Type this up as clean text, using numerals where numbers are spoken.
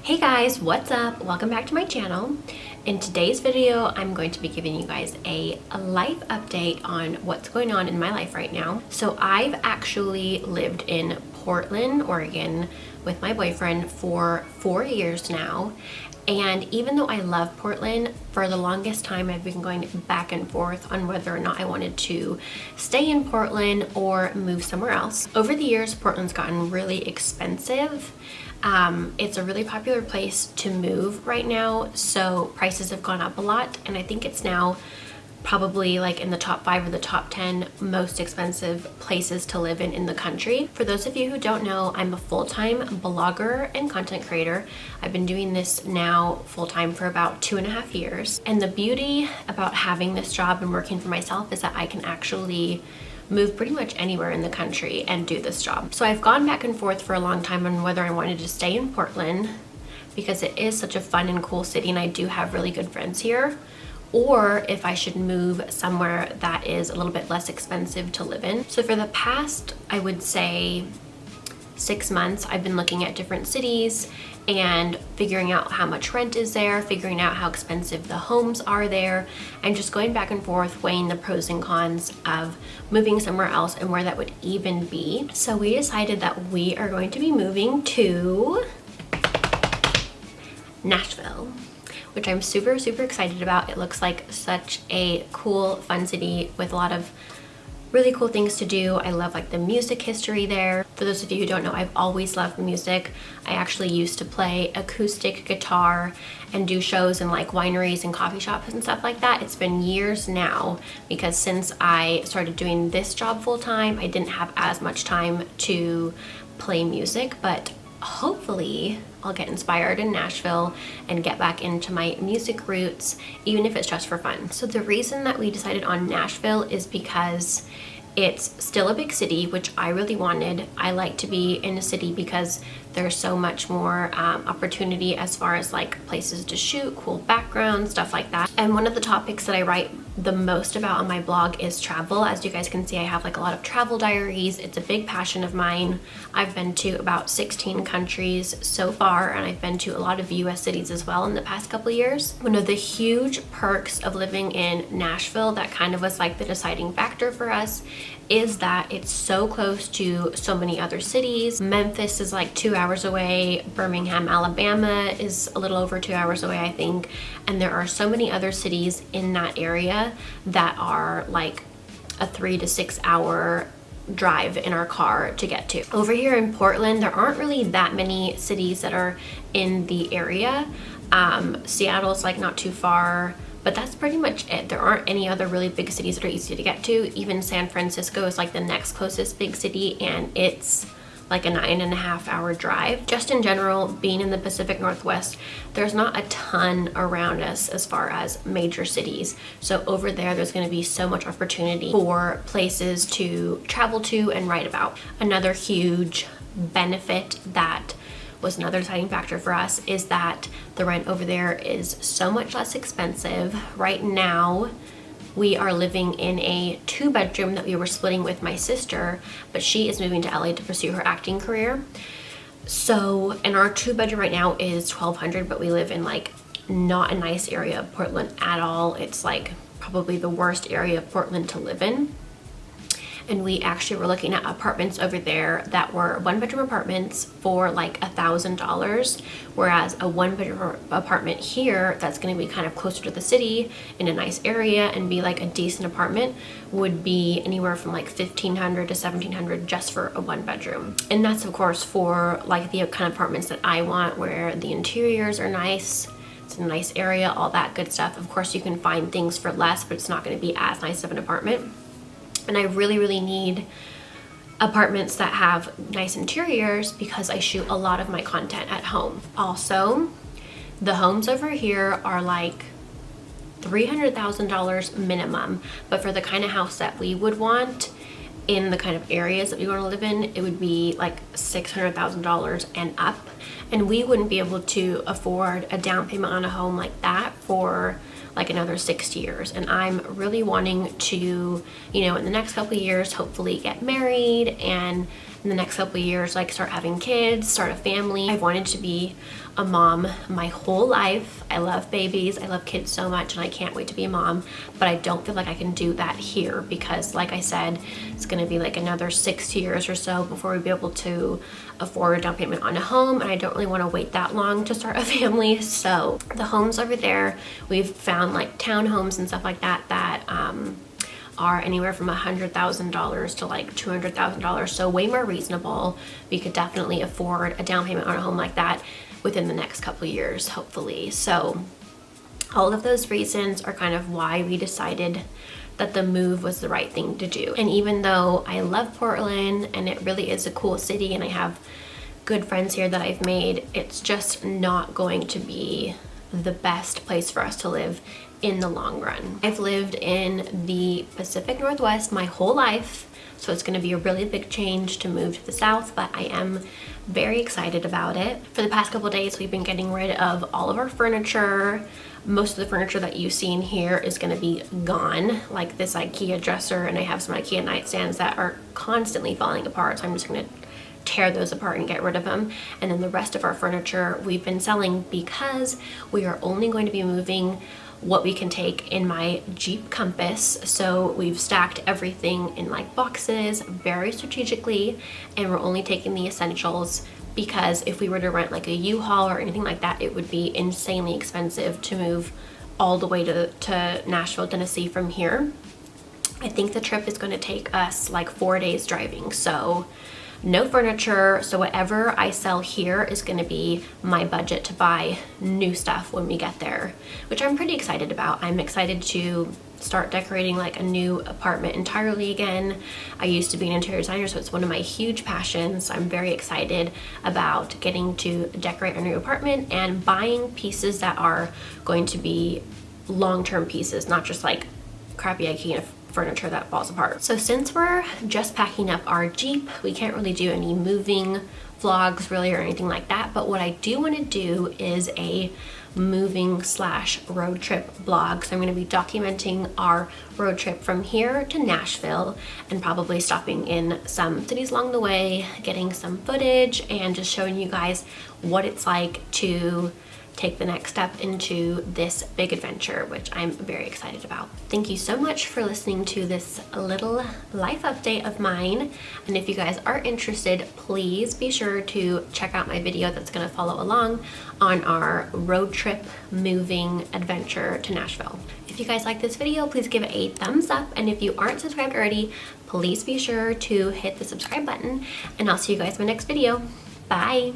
Hey guys, what's up? Welcome back to my channel. In today's video, I'm going to be giving you guys a life update on what's going on in my life right now. So I've actually lived in Portland, Oregon with my boyfriend for 4 years now. And even though I love Portland, for the longest time I've been going back and forth on whether or not I wanted to stay in Portland or move somewhere else. Over the years, Portland's gotten really expensive. It's a really popular place to move right now, so prices have gone up a lot, and I think it's now probably like in the top 5 or the top 10 most expensive places to live in the country. For those of you who don't know, I'm a full-time blogger and content creator. I've been doing this now full-time for about 2.5 years. And the beauty about having this job and working for myself is that I can actually move pretty much anywhere in the country and do this job. So I've gone back and forth for a long time on whether I wanted to stay in Portland because it is such a fun and cool city and I do have really good friends here, or if I should move somewhere that is a little bit less expensive to live in. So for the past, I would say 6 months, I've been looking at different cities and figuring out how much rent is there, figuring out how expensive the homes are there, and just going back and forth weighing the pros and cons of moving somewhere else and where that would even be. So we decided that we are going to be moving to Nashville, which I'm super excited about. It looks like such a cool, fun city with a lot of really cool things to do. I love like the music history there. For those of you who don't know, I've always loved music. I actually used to play acoustic guitar and do shows in like wineries and coffee shops and stuff like that. It's been years now because since I started doing this job full time, I didn't have as much time to play music, but hopefully I'll get inspired in Nashville and get back into my music roots, even if it's just for fun. So the reason that we decided on Nashville is because it's still a big city, which I really wanted. I like to be in a city because there's so much more opportunity as far as like places to shoot, cool backgrounds, stuff like that. And one of the topics that I write the most about on my blog is travel. As you guys can see, I have like a lot of travel diaries. It's a big passion of mine. I've been to about 16 countries so far, and I've been to a lot of US cities as well in the past couple of years. One of the huge perks of living in Nashville that kind of was like the deciding factor for us is that it's so close to so many other cities. Memphis is like 2 hours away. Birmingham, Alabama is a little over 2 hours away, I think. And there are so many other cities in that area that are like a 3 to 6 hour drive in our car to get to. Over here in Portland, there aren't really that many cities that are in the area. Seattle's like not too far, but that's pretty much it. There aren't any other really big cities that are easy to get to. Even San Francisco is like the next closest big city, and it's like a 9.5 hour drive. Just in general, being in the Pacific Northwest, there's not a ton around us as far as major cities. So over there's gonna be so much opportunity for places to travel to and write about. Another huge benefit that was another deciding factor for us is that the rent over there is so much less expensive. Right now, we are living in a 2-bedroom that we were splitting with my sister, but she is moving to LA to pursue her acting career. So, and our 2-bedroom right now is $1,200, but we live in like not a nice area of Portland at all. It's like probably the worst area of Portland to live in. And we actually were looking at apartments over there that were 1-bedroom apartments for like $1,000, whereas a 1-bedroom apartment here that's going to be kind of closer to the city in a nice area and be like a decent apartment would be anywhere from like $1,500 to $1,700 just for a 1-bedroom. And that's of course for like the kind of apartments that I want, where the interiors are nice, it's a nice area, all that good stuff. Of course you can find things for less, but it's not going to be as nice of an apartment. And I really need apartments that have nice interiors because I shoot a lot of my content at home. Also, the homes over here are like $300,000 minimum, but for the kind of house that we would want in the kind of areas that we want to live in, it would be like $600,000 and up. And we wouldn't be able to afford a down payment on a home like that for like another 6 years. And I'm really wanting to, you know, in the next couple of years, hopefully get married and in the next couple of years, like start having kids, start a family. I've wanted to be a mom my whole life. I love babies, I love kids so much, and I can't wait to be a mom, but I don't feel like I can do that here because, like I said, it's gonna be like another 6 years or so before we'd be able to afford a down payment on a home, and I don't really want to wait that long to start a family. So the homes over there, we've found like townhomes and stuff like that are anywhere from $100,000 to like $200,000, so way more reasonable. We could definitely afford a down payment on a home like that within the next couple of years, hopefully. So all of those reasons are kind of why we decided that the move was the right thing to do. And even though I love Portland and it really is a cool city and I have good friends here that I've made, it's just not going to be the best place for us to live in the long run. I've lived in the Pacific Northwest my whole life, so it's going to be a really big change to move to the south, but I am very excited about it. For the past couple days, we've been getting rid of all of our furniture. Most of the furniture that you've seen here is going to be gone, like this IKEA dresser, and I have some IKEA nightstands that are constantly falling apart, so I'm just going to tear those apart and get rid of them. And then the rest of our furniture we've been selling because we are only going to be moving what we can take in my Jeep Compass. So we've stacked everything in like boxes very strategically, and we're only taking the essentials because if we were to rent like a U-Haul or anything like that, it would be insanely expensive to move all the way to Nashville, Tennessee from here. I think the trip is going to take us like 4 days driving, so no furniture. So whatever I sell here is going to be my budget to buy new stuff when we get there, which I'm pretty excited about. I'm excited to start decorating like a new apartment entirely again. I used to be an interior designer, so it's one of my huge passions. I'm very excited about getting to decorate a new apartment and buying pieces that are going to be long-term pieces, not just like crappy IKEA furniture that falls apart. So since we're just packing up our Jeep, we can't really do any moving vlogs really or anything like that, but what I do want to do is a moving / road trip vlog. So I'm going to be documenting our road trip from here to Nashville and probably stopping in some cities along the way, getting some footage and just showing you guys what it's like to take the next step into this big adventure, which I'm very excited about. Thank you so much for listening to this little life update of mine. And if you guys are interested, please be sure to check out my video that's going to follow along on our road trip moving adventure to Nashville. If you guys like this video, please give it a thumbs up. And if you aren't subscribed already, please be sure to hit the subscribe button, and I'll see you guys in my next video. Bye.